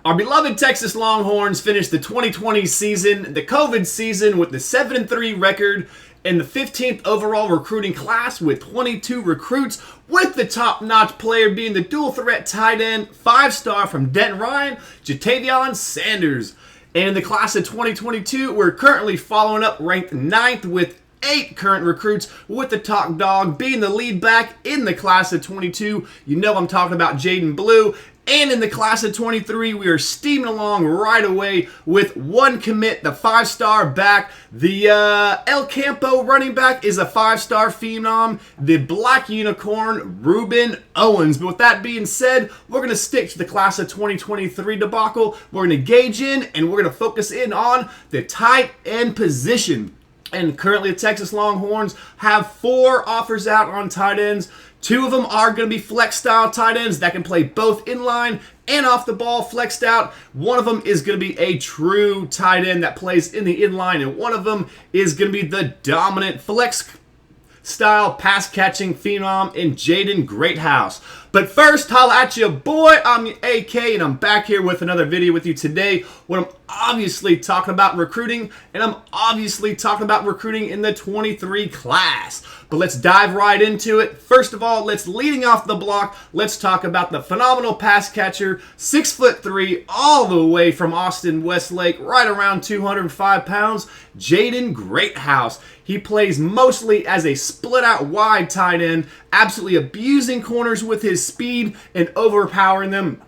Our beloved Texas Longhorns finished the 2020 season, the COVID season, with the 7-3 record and the 15th overall recruiting class with 22 recruits, with the top-notch player being the dual-threat tight end, 5-star from Denton Ryan, Jatavion Sanders. And in the class of 2022, we're currently following up ranked 9th with 8 current recruits, with the top dog being the lead back in the class of 22. You know I'm talking about Jaden Blue. And in the class of 23, we are steaming along right away with one commit, the 5-star back. The El Campo running back is a 5-star phenom, the black unicorn, Ruben Owens. But with that being said, we're going to stick to the class of 2023 debacle. We're going to gauge in, and we're going to focus in on the tight end position. And currently the Texas Longhorns have 4 offers out on tight ends. 2 of them are going to be flex-style tight ends that can play both inline and off the ball flexed out. One of them is going to be a true tight end that plays in the inline, and one of them is going to be the dominant flex-style pass-catching phenom in Jaden Greathouse. But first, holla at you, boy. I'm your AK, and I'm back here with another video with you today when I'm obviously talking about recruiting, and I'm obviously talking about recruiting in the 23 class. But let's dive right into it. First of all, leading off the block, let's talk about the phenomenal pass catcher, 6'3", all the way from Austin Westlake, right around 205 pounds, Jaden Greathouse. He plays mostly as a split-out wide tight end, absolutely abusing corners with his speed and overpowering them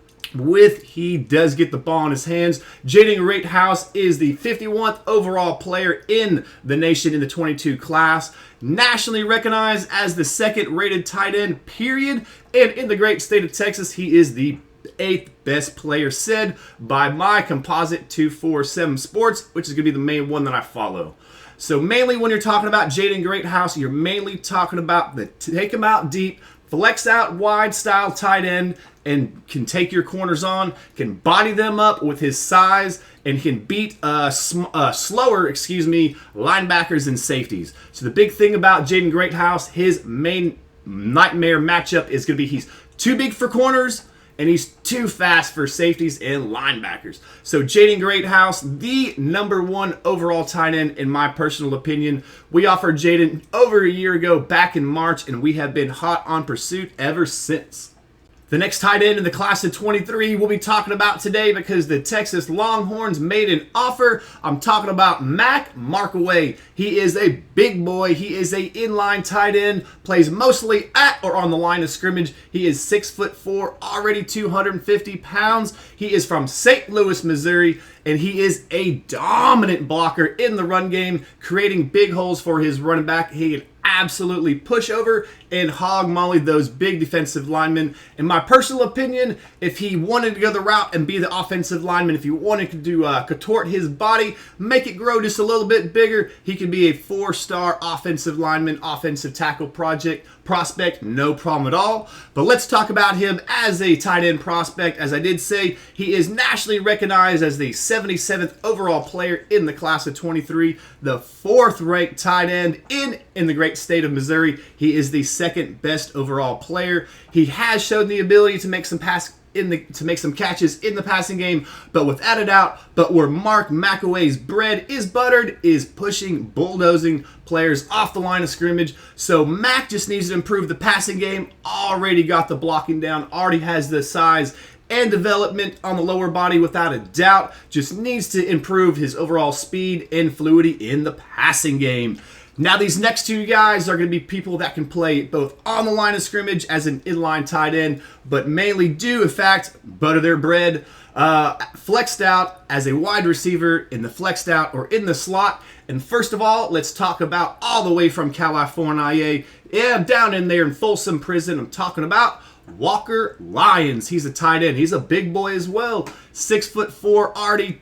he does get the ball in his hands. Jaden Greathouse is the 51st overall player in the nation in the 22 class, nationally recognized as the 2nd rated tight end, period. And in the great state of Texas, he is the 8th best player said by my composite 247 Sports, which is going to be the main one that I follow. So mainly when you're talking about Jaden Greathouse, you're mainly talking about the take him out deep, flex out wide style tight end, and can take your corners on, can body them up with his size, and can beat slower linebackers and safeties. So the big thing about Jaden Greathouse, his main nightmare matchup is going to be he's too big for corners, and he's too fast for safeties and linebackers. So Jaden Greathouse, the #1 overall tight end in my personal opinion. We offered Jaden over a year ago back in March, and we have been hot on pursuit ever since. The next tight end in the class of 23 we'll be talking about today because the Texas Longhorns made an offer. I'm talking about Markaway. He is a big boy. He is a inline tight end, plays mostly at or on the line of scrimmage. He is 6'4", already 250 pounds. He is from St. Louis, Missouri, and he is a dominant blocker in the run game, creating big holes for his running back. He can absolutely push over and hog molly those big defensive linemen. In my personal opinion, if he wanted to go the route and be the offensive lineman, if he wanted to do contort his body, make it grow just a little bit bigger, he could be a 4-star offensive lineman, offensive tackle prospect, no problem at all. But let's talk about him as a tight end prospect. As I did say, he is nationally recognized as the 77th overall player in the class of 23, the 4th ranked tight end in the great state of Missouri. He is the 2nd best overall player. He has shown the ability to make some catches in the passing game, but without a doubt, where Mark Markaway's bread is buttered is pushing, bulldozing players off the line of scrimmage. So Mac just needs to improve the passing game. Already got the blocking down, already has the size and development on the lower body without a doubt. Just needs to improve his overall speed and fluidity in the passing game. Now these next 2 guys are going to be people that can play both on the line of scrimmage as an inline tight end, but mainly do, in fact, butter their bread, flexed out as a wide receiver in the flexed out or in the slot. And first of all, let's talk about all the way from California, down in there in Folsom Prison. I'm talking about Walker Lyons. He's a tight end. He's a big boy as well. 6'4", already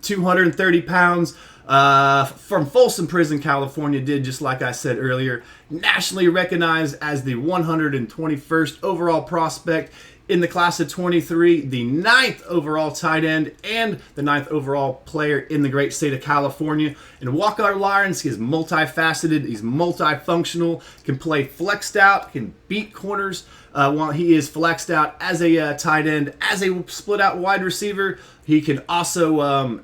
230 pounds. From Folsom Prison, California, did just like I said earlier, nationally recognized as the 121st overall prospect in the class of 23, the 9th overall tight end and the 9th overall player in the great state of California. And Walker Lyons is multifaceted, he's multifunctional, can play flexed out, can beat corners while he is flexed out as a tight end, as a split out wide receiver. He can also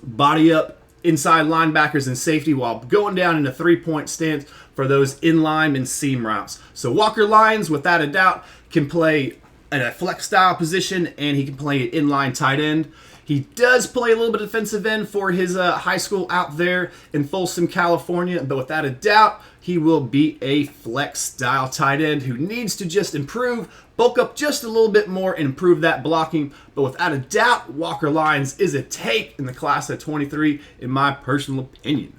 body up inside linebackers and safety while going down in a three-point stance for those inline and seam routes. So Walker Lyons, without a doubt, can play in a flex style position, and he can play an inline tight end. He does play a little bit of defensive end for his high school out there in Folsom, California, but without a doubt, he will be a flex style tight end who needs to just improve, bulk up just a little bit more, and improve that blocking. But without a doubt, Walker Lyons is a take in the class of 23, in my personal opinion.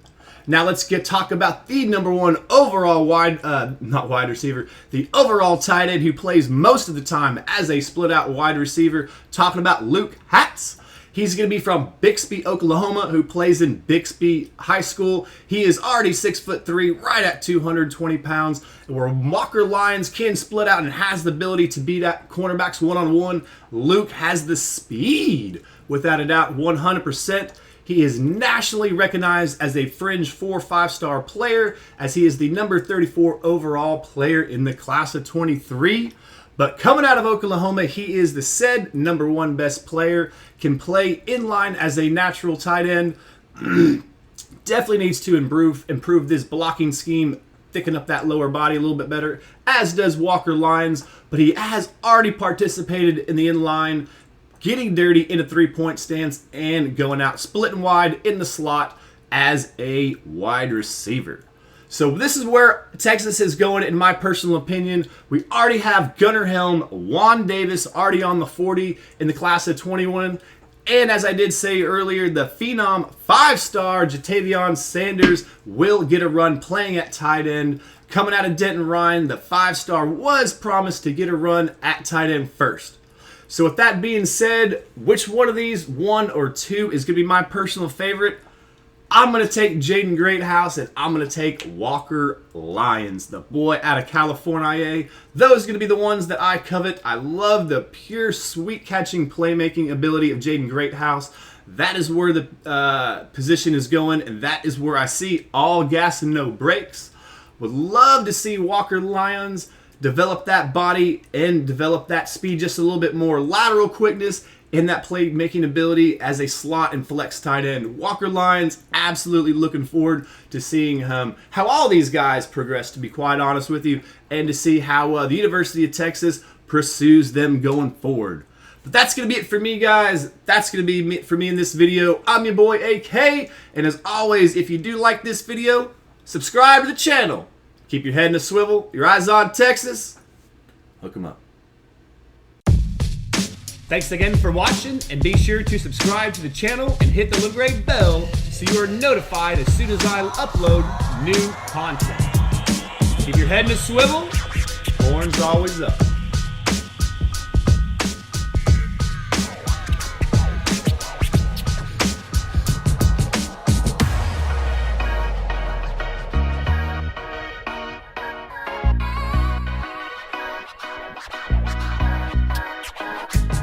Now let's talk about the number 1 overall the overall tight end who plays most of the time as a split out wide receiver. Talking about Luke Hatz. He's going to be from Bixby, Oklahoma, who plays in Bixby High School. He is already 6'3", right at 220 pounds. And where Walker Lyons can split out and has the ability to beat at cornerbacks one-on-one, Luke has the speed, without a doubt, 100%. He is nationally recognized as a fringe 4-5-star player, as he is the number 34 overall player in the class of 23. But coming out of Oklahoma, he is the said number 1 best player, can play inline as a natural tight end. Definitely needs to improve this blocking scheme, thicken up that lower body a little bit better, as does Walker Lyons. But he has already participated in the inline, getting dirty in a three-point stance, and going out splitting wide in the slot as a wide receiver. So this is where Texas is going, in my personal opinion. We already have Gunnar Helm, Juan Davis already on the 40 in the class of 21. And as I did say earlier, the phenom 5-star Jatavion Sanders will get a run playing at tight end. Coming out of Denton Ryan, the 5-star was promised to get a run at tight end first. So with that being said, which one of these, 1 or 2, is going to be my personal favorite? I'm going to take Jaden Greathouse, and I'm going to take Walker Lyons, the boy out of California. Those are going to be the ones that I covet. I love the pure sweet catching playmaking ability of Jaden Greathouse. That is where the position is going, and that is where I see all gas and no brakes. Would love to see Walker Lyons develop that body and develop that speed just a little bit more, lateral quickness, and that playmaking ability as a slot and flex tight end. Walker Lyons, absolutely looking forward to seeing how all these guys progress, to be quite honest with you, and to see how the University of Texas pursues them going forward. But that's going to be it for me, guys. That's going to be it for me in this video. I'm your boy, AK, and as always, if you do like this video, subscribe to the channel. Keep your head in a swivel, your eyes on Texas. Hook 'em up. Thanks again for watching, and be sure to subscribe to the channel and hit the little gray bell so you are notified as soon as I upload new content. Keep your head in a swivel, horns always up.